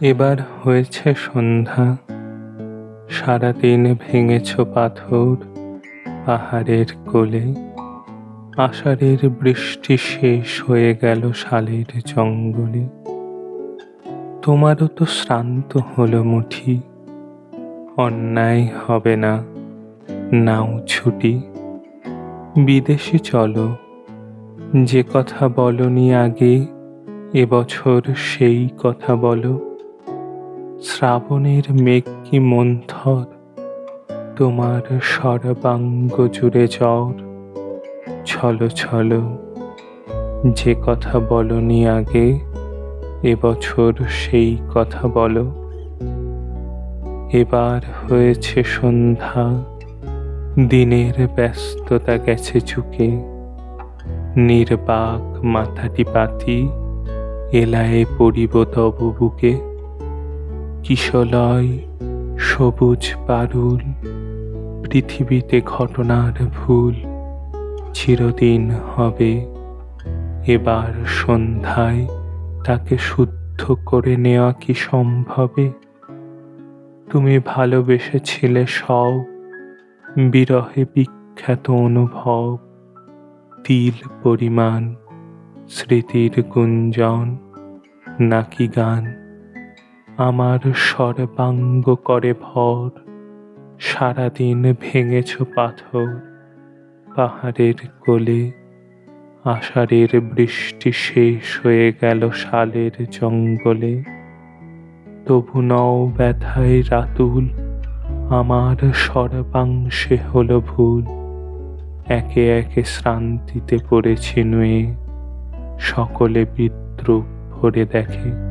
এবার হয়েছে সন্ধ্যা, সারাদিন ভেঙেছ পাথর পাহাড়ের কোলে। আষাঢ়ের বৃষ্টি শেষ হয়ে গেল শালের জঙ্গলে। তোমারও তো শ্রান্ত হলো মুঠি, অন্যায় হবে না, নাও ছুটি। বিদেশে চলো, যে কথা বলনি আগে এবছর সেই কথা বলো। শ্রাবণের মেঘ কি মন্থর, তোমার সর্বাঙ্গ জুড়ে জ্বর। ছলো ছলো, যে কথা বলনি আগে এবছর সেই কথা বলো। এবার হয়েছে সন্ধ্যা, দিনের ব্যস্ততা গেছে চুকে। নির্বাক মাথাটি পাতি এলায়ে পড়িব তব বুকে। কিশলয় সবুজ পারুল, পৃথিবীতে ঘটনার ভুল চিরদিন হবে। এবার সন্ধ্যায় তাকে শুদ্ধ করে নেওয়া কি সম্ভবে? তুমি ভালোবেসেছিলে সব, বিরহে বিখ্যাত অনুভব। তিল পরিমাণ স্মৃতির গুঞ্জন নাকি গান, আমার সর্বাঙ্গ করে ভর। সারাদিন ভেঙেছ পাথর পাহাড়ের কোলে। আষাঢ়ের বৃষ্টি শেষ হয়ে গেল শালের জঙ্গলে। তবু নও ব্যথায় রাতুল, আমার সর্বাংশে হলো ভুল। একে একে শ্রান্তিতে পড়েছি নুয়ে, সকলে বিদ্রূপ ভরে দেখে।